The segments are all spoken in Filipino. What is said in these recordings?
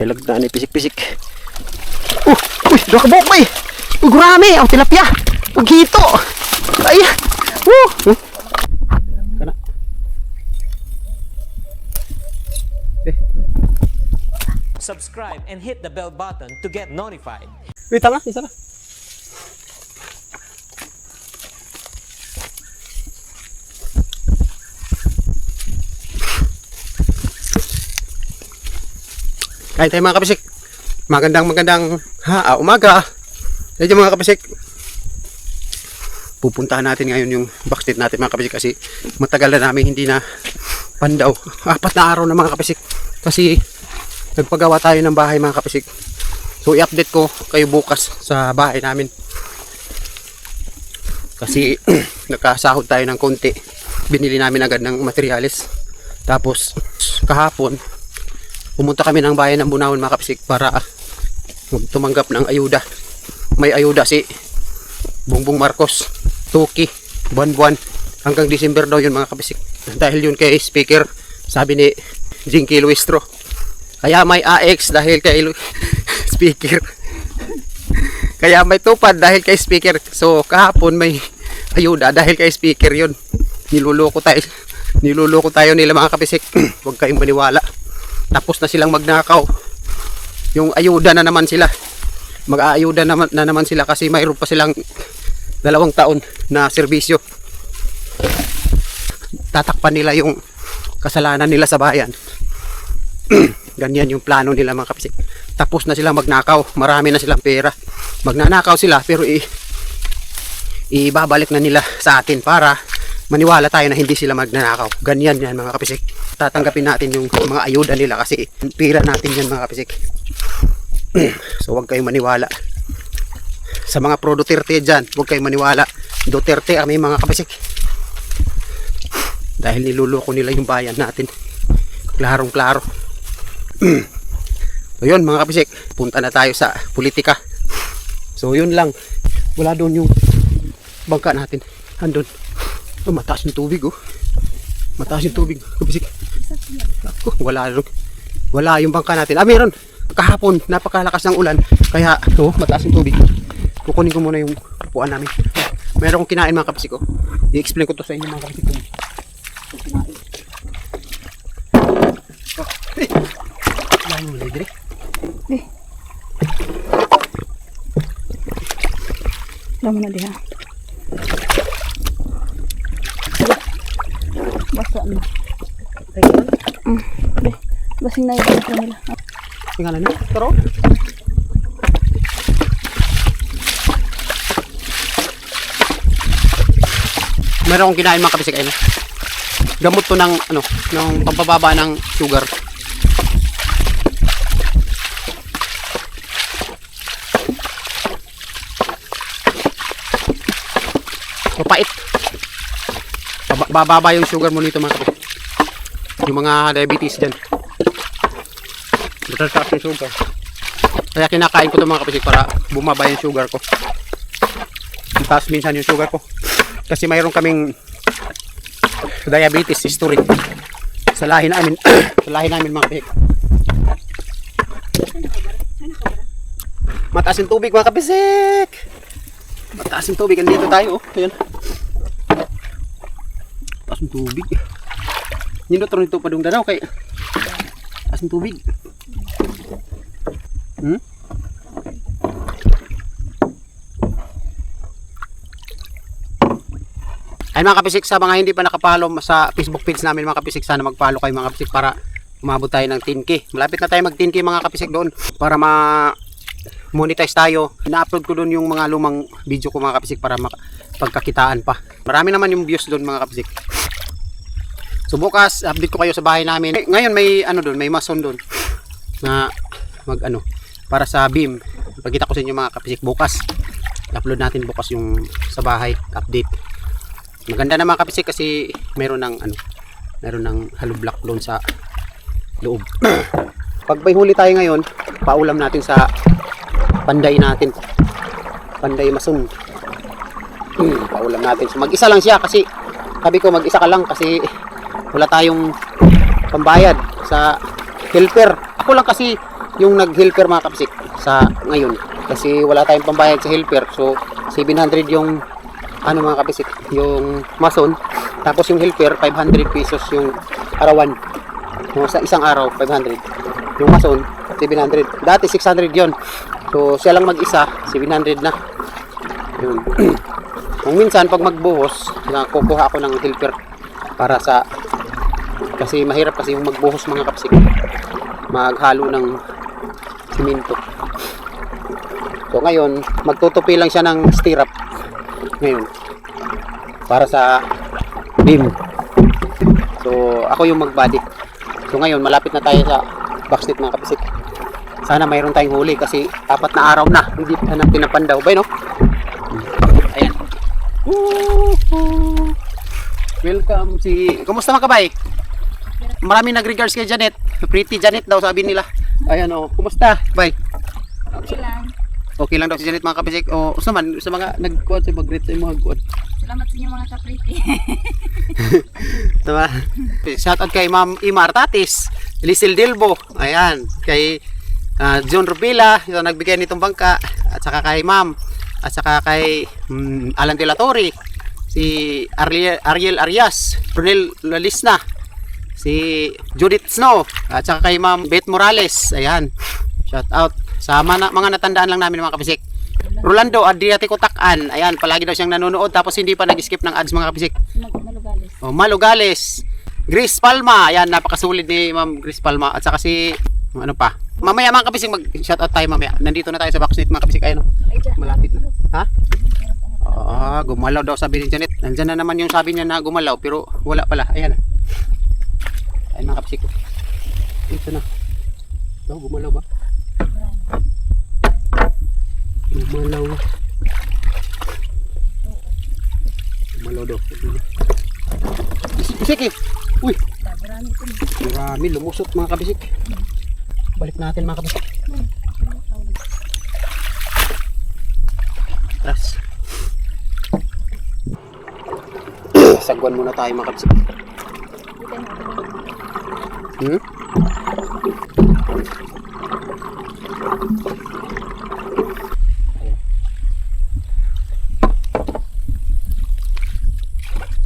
Lagda ni pisik-pisik. Uy, nakabok ba eh. Uy, gurami. Ang tilapia. Paghito. Ay. Kana. Subscribe and hit the bell button to get notified. Wait lang, isa na. Kain tayo mga kapisik. Magandang umaga. Medyo mga kapisik. Pupuntahan natin ngayon yung backstreet natin mga kapisik kasi matagal na namin hindi na pandaw. 4 na araw na mga kapisik. Kasi nagpagawa tayo ng bahay mga kapisik. So i-update ko kayo bukas sa bahay namin. Kasi nakasahod tayo ng konti. Binili namin agad ng materials. Tapos kahapon pumunta kami ng bayan ng Bunahon mga kapisik para tumanggap ng ayuda. May ayuda si Bongbong Marcos, Tuki, buwan-buwan hanggang December daw yun mga kapisik. Dahil yun kay speaker, sabi ni Jinky Luistro. Kaya may AX dahil kay speaker. Kaya may tupad dahil kay speaker. So kahapon may ayuda dahil kay speaker yun. Niluloko tayo nila mga kapisik. Huwag kayong maniwala. Tapos na silang magnakaw. Yung ayuda na naman sila. Mag-aayuda na naman sila kasi mayroon pa silang 2 taon na serbisyo. Tatakpan nila yung kasalanan nila sa bayan. Ganyan yung plano nila mga kapisik. Tapos na silang magnakaw. Marami na silang pera. Magnanakaw sila pero ibabalik na nila sa atin para maniwala tayo na hindi sila magnanakaw. Ganyan yan mga kapisik. Tatanggapin natin yung mga ayuda nila kasi pira natin yan mga kapisik. So huwag kayong maniwala. Sa mga pro Duterte dyan, huwag kayong maniwala. Duterte kami mga kapisik. Dahil niluloko nila yung bayan natin. Klarong klaro. So yun mga kapisik, punta na tayo sa politika. So yun lang. Wala doon yung bangka natin. Andun. Oh, mataas yung tubig oh. Mataas yung tubig. Kapisik. Oh, wala yung bangka natin. Meron. Kahapon, napakalakas ng ulan. Kaya, mataas yung tubig. Kukunin ko muna yung upuan namin. Meron akong kinain mga kapisik oh. I-explain ko to sa inyo mga kapisik. Yan mo libre. Lama na diha. Basa na. Basing na yung nila. Tingnan na. Taro. Meron akong kinain mga kapisik. Ayun. Gamot to ng ng pampababa ng sugar. Mapait. Bababa yung sugar mo nito mga kapisik. Yung mga diabetes dyan. Matataas yung sugar. Kaya kinakain ko ito mga kapisik para bumaba yung sugar ko. Taas minsan yung sugar ko. Kasi mayroon kaming diabetes history. Sa lahi namin. Sa lahi namin mga kapisik. Mataas yung tubig mga kapisik. Mataas yung tubig. Andito tayo oh. Ayan. Mataas yung tubig. Ninotro nito padung danaw kay mataas yung tubig. Ay mga kapisik, sa mga hindi pa nakapalo sa Facebook page namin mga kapisik, sana mag-follow kayo mga kapisik para umabot tayo ng 10k. Malapit na tayo mag 10k mga kapisik doon para monetize tayo. Na-upload ko doon yung mga lumang video ko mga kapisik para pagkakitaan pa. Marami naman yung views doon mga kapisik. So bukas update ko kayo sa bahay namin. Ngayon may doon, may mason doon na para sa beam. Pagkita ko sa inyo mga kapisik bukas. I-upload natin bukas yung sa bahay update. Maganda na mga kapisik kasi meron ng hollow block doon sa loob. Pag may huli tayo ngayon, paulam natin sa panday natin. Panday mason. Paulam natin. So mag-isa lang siya kasi sabi ko mag-isa ka lang kasi wala tayong pambayad sa helper. Ako lang kasi yung nag-helper mga kapisik sa ngayon. Kasi wala tayong pambayad sa helper. So 700 yung ano mga kapisik, yung mason. Tapos yung helper 500 pesos yung arawan. So, sa isang araw 500. Yung mason 700. Dati 600 yon. So siya lang mag-isa 700 na. Yun. Kung minsan pag magbuhos, kukuha ako ng helper para sa kasi mahirap kasi yung magbuhos mga kapsik. Maghalo ng simento. So ngayon, magtutupi lang siya ng stirrup. Ngayon. Para sa beam. So ako yung magbody. So ngayon, malapit na tayo sa backstep mga kapsik. Sana mayroon tayong huli kasi 4 na araw na. Hindi pa natin napandaw. Bay no? Ayan. Welcome si... Kumusta mga kabay? Maraming nag-regards kay Janet. Pretty Janet daw sabi nila. Ayan o. Kumusta? Bay? Okay lang. Okay lang daw si Janet mga kabisik. O sa mga nag-quad sa mag-rate sa mga quad. Salamat sa inyo mga kapriti. Diba? Shoutout kay Ma'am Ima Artatis, Lisil Dilbo. Ayan. Kay John Rubila, yung nagbigay nitong bangka. At saka kay Ma'am. At saka kay Alan De La Torre. Si Ariel Arias, Ronel Lalisna, si Judith Snow, at saka kay Ma'am Beth Morales. Ayan, shout out sa mga natandaan lang namin mga kapisik. Rolando Adriatico Takan, ayan, palagi daw siyang nanonood tapos hindi pa nag-skip ng ads mga kapisik. Malugales. Malugales, Grace Palma, ayan, napakasulid ni Ma'am Grace Palma. At saka si ano pa, mamaya mga kapisik mag shout out tayo mamaya. Nandito na tayo sa backstreet mga kapisik. Ayun, malapit na. Ha? Gumalaw daw sabi ni Janet. Nandyan na naman yung sabi niya na gumalaw pero wala pala. Ayan. Ayan mga kapsik ko. Ito na. Ito, gumalaw ba? Gumalaw. Gumalaw daw. Bisik eh. Uy. Marami lumusot mga kabisik. Balik natin mga kabisik. Tapos sagwan muna tayo mga kabisik.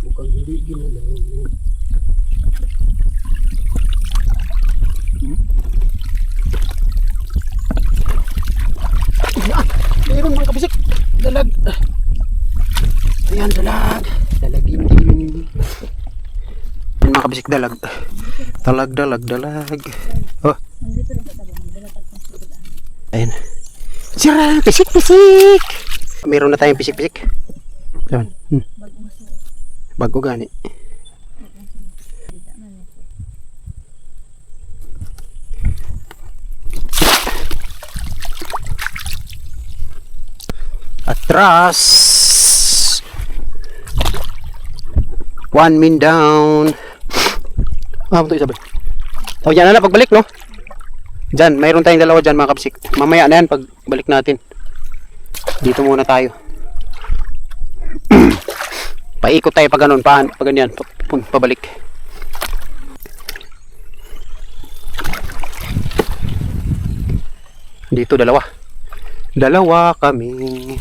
Mukhang hindi ginalaw. Mayroon mga kabisik. Dalag. Ayan, dalag. Dalagin din. Mga kabisik, dalag. Dalag. Oh. Ayan. Sira, pisik. Meron na tayong pisik. Ayan. Bago gani. Atras. 1 min down. Ito isa ba? O yan na pagbalik no. Diyan, mayroon tayong dalawa dyan mga kapsik. Mamaya na yan pagbalik natin. Dito muna tayo. Paikot tayo pag ganun, pag ganyan, pabalik. Dito dalawa kaming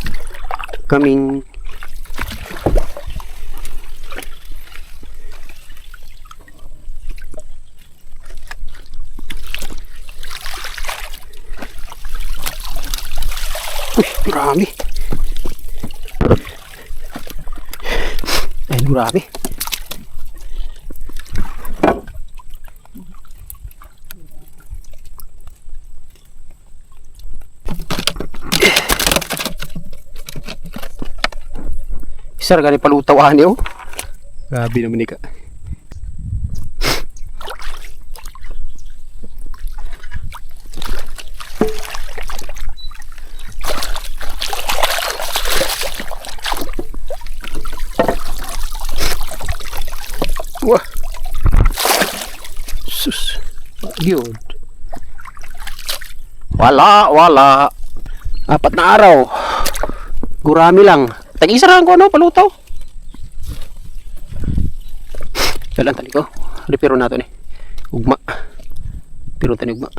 marami. Ay, marami. Sir, gani palutaw ani oh. Grabe naman ni ka. Wah. Sus. Yun. Wala. 4 na araw. Gurami lang. Tag-isa lang ko, no? Palutaw. Dalan tali ko. Repiro nato ni. Ugma. Pero tani ugma.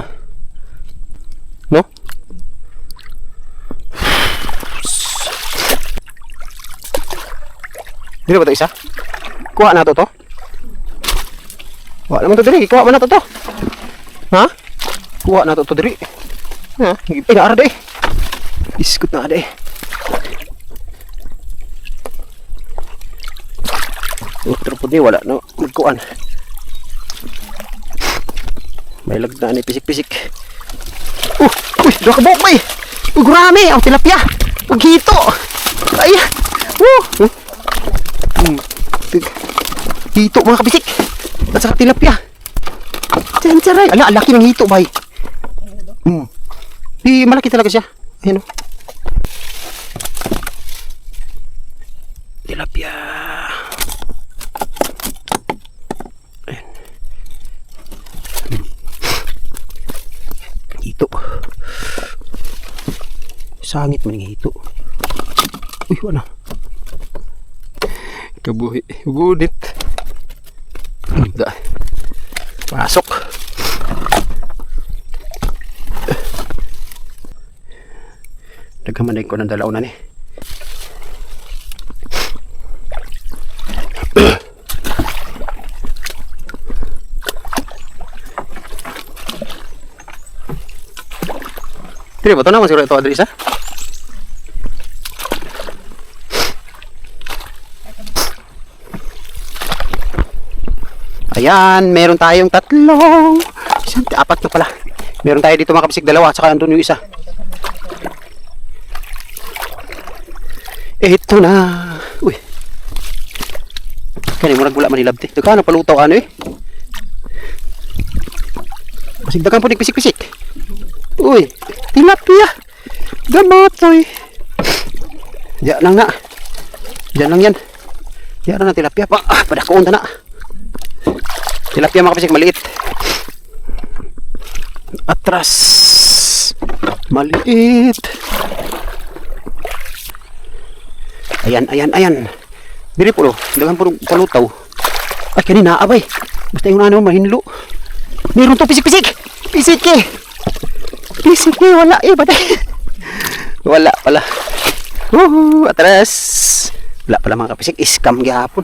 Dili ba ito isa? Kuha na to. Kuha naman to diri. Kuha man na to. Ha? Kuha na to diri. Ha? Inaara de. Iskut na de. Pero po di wala no. Nagkuan. May lagna ni pisik-pisik. Uy, dua ka buhok bay. Grami, ang tilapia. Paghito. Ay. Hito mga kabisik. At saka tilapia. Tsaray. Ala, laki ng hito bay. Di malaki talaga siya. Ayan o. Tilapia. Ayan. Hito. Sangit man yung hito. Uy, wala. Kabuhi. Gunit. Da. Pasok. Nagkamanay ko ng dalaw na ni. Tidak betul nama siguro ito Adrisa. Ayan, meron tayong tatlong. Apat na pala. Meron tayo dito mga kabisik, dalawa, at saka andun yung isa. Ito na. Uy. Kaya mo nagmula manilabti. Ito ka, napalutaw ano eh. Masigdagan po nagpisik-pisik. Uy, tilapia. Gamatoy. Diyan lang na. Diyan lang yan. Diyan lang na tilapia. Padakoon na na. Tilapia mga kapasik, maliit. Atras. Maliit. Ayan. Dili po lo. Dagan po palutaw. Ay, kanina abay. Basta yung ano, mahinlo. Meron to pisik-pisik. Pisik eh. Pisik eh. Wala eh. Batay. Wala pala. Atras. Wala pala mga kapisik. Iskam gihapon.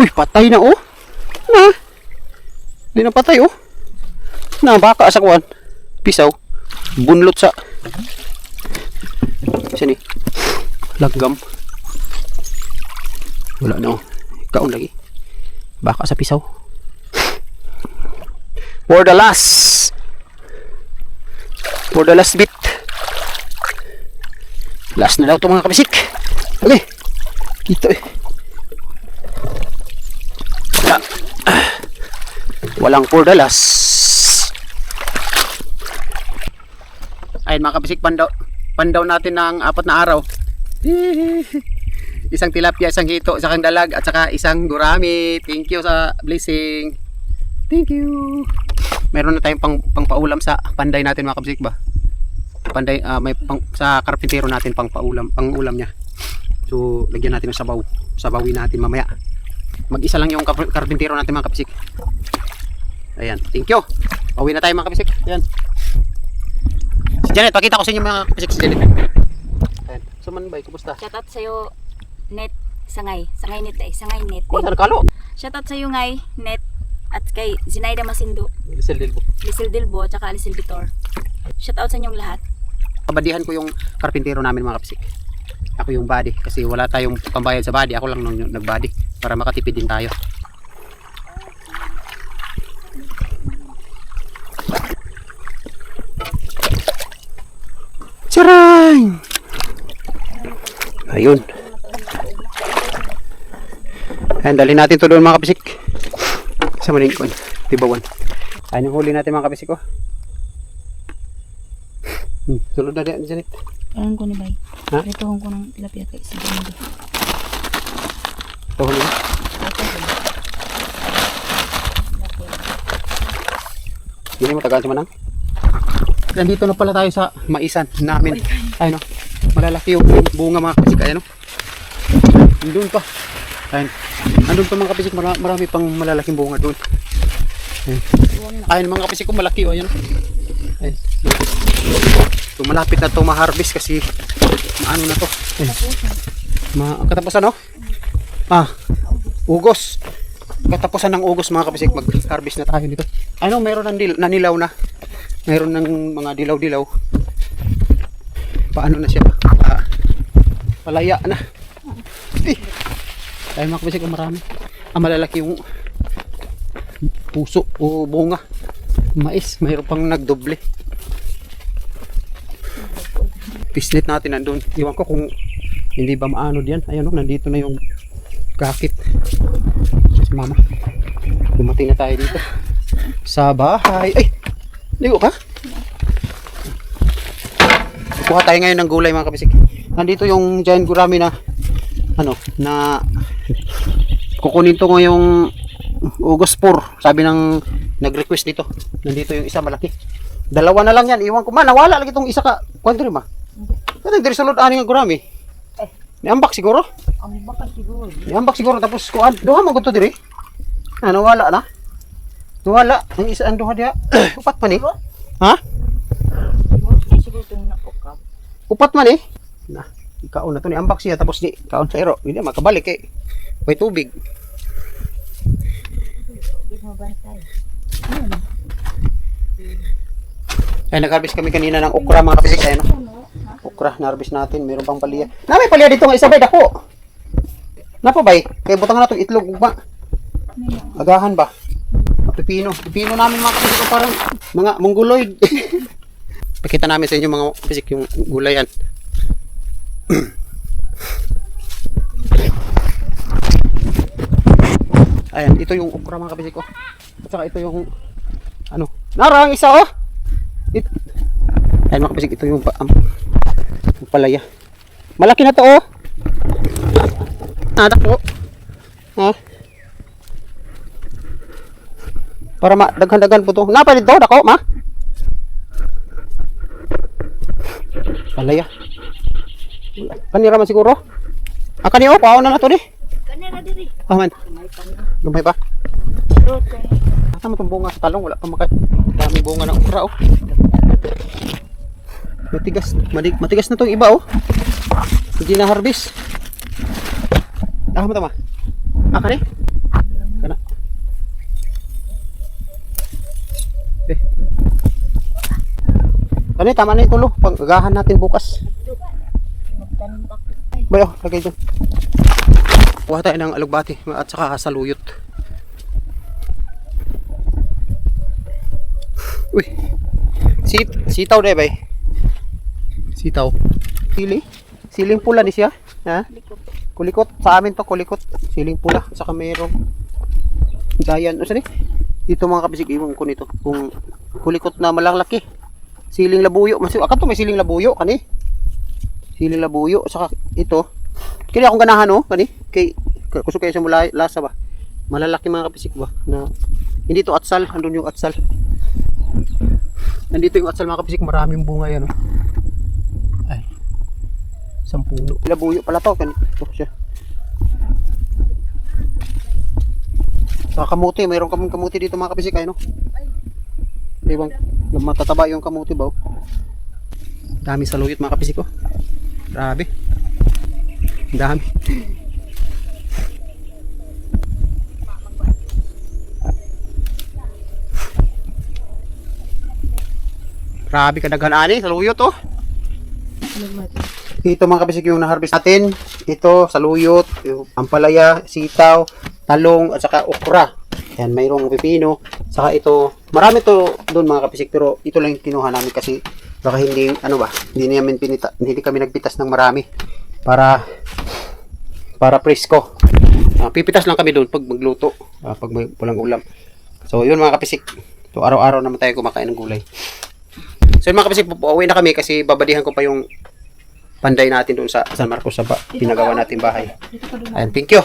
Uy, patay na oh. Na. Di na patay oh. Na, baka sa kuwan. Pisaw. Bunlot sa. Sini. Laggam. Wala na oh. Kaon lagi. Baka sa pisaw. For the last bit. Last na daw ito mga kabisik. Okay. Ito eh. Walang for the last. Ayun mga kabisik, pandaw natin ng 4 na araw. Isang tilapia, isang hito, isang dalag, at saka isang gurami. Thank you sa blessing. Thank you. Meron na tayong pangpaulam sa panday natin mga kabisik ba? Panday, may sa karpintero natin pangulam niya. So lagyan natin ng sabaw. Sabawin natin mamaya. Mag-isa lang yung karpintero natin mga kabisik. Ayan, thank you. Pauwi na tayo mga kabisik. Ayan. Si Janet, pakita ko sa inyo mga kabisik si Janet. Ayan. Suman bay, kumusta? Shoutout sa'yo, Net. Sangay Net eh. Sangay Net. Oh, saan kalo? Shoutout sa'yo ngay, Net. At kay Zinaida Masindo, Lisel Delbo. Lisel Delbo, at saka Lisel Vitor. Shoutout sa inyong lahat. Kabadihan ko yung karpintero namin mga kabisik. Ako yung body kasi wala tayong pambayad sa body. Ako lang nung nag-body para makatipid din tayo. Charay! Ayun. Ayan, dalhin natin ito doon mga kabisik. Sa manin ko. Tibawan. Ayan yung huli natin mga kabisik ko. Tulad na din, Janet. Alam ko ni Bay. Ha? Ito ko ng tilapia kay si Janet. Ito huli na. Hindi mo tagal sa manang. Nandito na pala tayo sa maisan namin. Ayun o. Malalaki yung bunga mga kabisik. Ayan o. Doon pa. Ayun. Andun pa mga kabisik. Marami pang malalaking bunga doon. Ayun mga kabisik ko malaki o. Ayun o. Ayun. So, malapit na to ma-harvest kasi ano na to. Katapusan no? Ugos. Katapusan ng ugos mga kapisik, mag-harvest na tayo dito. Ano, meron ng nanilaw na. Meron ng mga dilaw-dilaw. Paano na siya? Palaya na. Tayo mga kapisik, marami. Malalaki yung puso o bunga. Mais, mayroon pang nagdoble. Pislit natin nandun. Iwan ko kung hindi ba maano diyan. Ayun o, nandito na yung gakit. Si mama. Dumating na tayo dito. Sa bahay. Ay! Ligo ka? Kuha tayo ngayon ng gulay mga kabisik. Nandito yung giant gurami na na kukunin to ngayong August 4. Sabi ng nag-request dito. Nandito yung isa malaki. Dalawa na lang yan. Iwan ko. Nawala lagi itong isa ka. Kuwan rin ma. Kasi diri sulod ani nga gurami. Niambak siguro? Niambak siguro tapos kuan. Duha man gud to diri. Nawala na. Nawala. Ang isa ang duha diha. Upat pa ni. Ha? Upat man eh. Na, ikaon na to ni ambak siya tapos ni kaon sa ero. Hindi makabalik eh. May tubig. Ay, nag-harvest kami kanina ng okra mga kapisik. Ayun, okra, na-harvest natin. Meron pang palya. May palya dito nga isa bay, dako. Napa bay? Kaya butangan na itong itlog. Ba? Agahan ba? Pipino. Pipino namin mga kapisik. Parang mga mongoloid. Pakita namin sa inyo mga kapisik yung gulayan. Ayan, ito yung okra mga kapisik ko. At saka ito yung narang isa oh. Ayan mga kapisik, ito yung palaya. Malaki na to oh. Dako. Para madaghan-daghan po to. Napa dito dako ma? Palaya. Kanira man siguro. Kanio paon na to di. Kanira diri. Man. Gamay pa. Tama itong bunga sa talong, wala pa daming bunga ng okra oh. Matigas na itong iba oh. Hindi na harvest. Mo tama. Kani? Kana. Kani tama na yung tulo. Pag-agahan natin bukas. Bayo, lagay dyan. Kuha tayo ng alugbati at saka saluyot. Uy. Sitaw na bay. Sitaw. Siling pula ni siya. Ha? Kulikot. Sa amin to kulikot. Siling pula. Saka mayroong giant. Saan eh? Dito mga kabisig iwan ko nito. Kung kulikot na malalaki. Siling labuyo. Akan to may siling labuyo. Kani? Siling labuyo. Saka ito. Kaya akong ganahan oh. Kani? Kusok kayo sa mula lasa ba? Malalaki mga kabisig ba? Na, hindi to atsal. Andun yung atsal. Nandito yung atsal mga kapisik, maraming bunga yan oh. Ay, 10 labuyo pala to. Ito siya. Sa kamuti, mayroon kaming kamuti dito mga kapisik. Ay no? Ibang matataba yung kamuti ba oh. Dami saluyot mga kapisik oh. Grabe. Dami. Grabe kadaghan ani saluyot oh. Ito mga kabisik yung na-harvest natin. Ito saluyot, yung ampalaya, sitaw, talong at saka okra. Yan, mayroong pipino. Saka ito, marami to doon mga kabisik pero ito lang yung kinuha namin kasi baka hindi hindi kami nagpitas ng marami para presko. Pipitas lang kami doon pag magluto, pag may pulang ulam. So yun mga kabisik. So araw-araw naman tayo kumakain ng gulay. So mga kapisik, uuwi na kami kasi babadihan ko pa yung panday natin doon sa San Marcos sa pinagawa natin bahay. Ayan, thank you.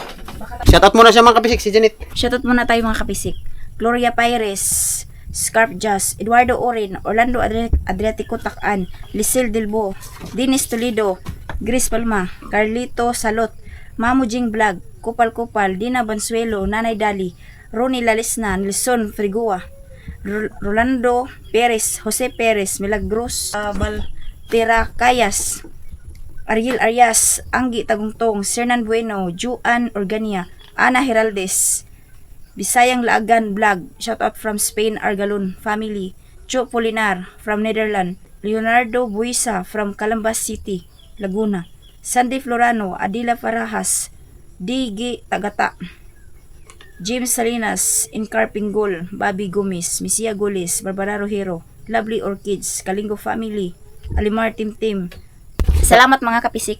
Shoutout muna siya mga kapisik, si Janet. Shoutout muna tayo mga kapisik. Gloria Pires, Scarp Jazz, Eduardo Orin, Orlando Adriatico Takan, Lisel Delbo, Dennis Toledo, Grace Palma, Carlito Salot, Mamu Jing Vlog, Kupal Kupal, Dina Bansuelo, Nanay Dali, Ronnie Lalisna, Nelson Frigua, Rolando Perez, Jose Perez, Milagros Teracayas, Ariel Arias, Anggi Tagungtong, Sernan Bueno, Juan Organia, Ana Heraldes, Bisayang Laagan Vlog, shout out from Spain, Argalon family, Cho Polinar from Netherlands, Leonardo Buisa from Calambas City, Laguna, Sandy Florano, Adila Farajas, D.G. Tagata, James Salinas, Incarpingol, Bobby Gomez, Misia Goles, Barbara Rojero, Lovely Orchids, Kalingo Family, Alimar Tim. Salamat mga kapisik.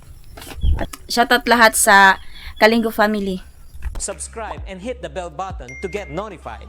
At shoutout lahat sa Kalingo Family. Subscribe and hit the bell button to get notified.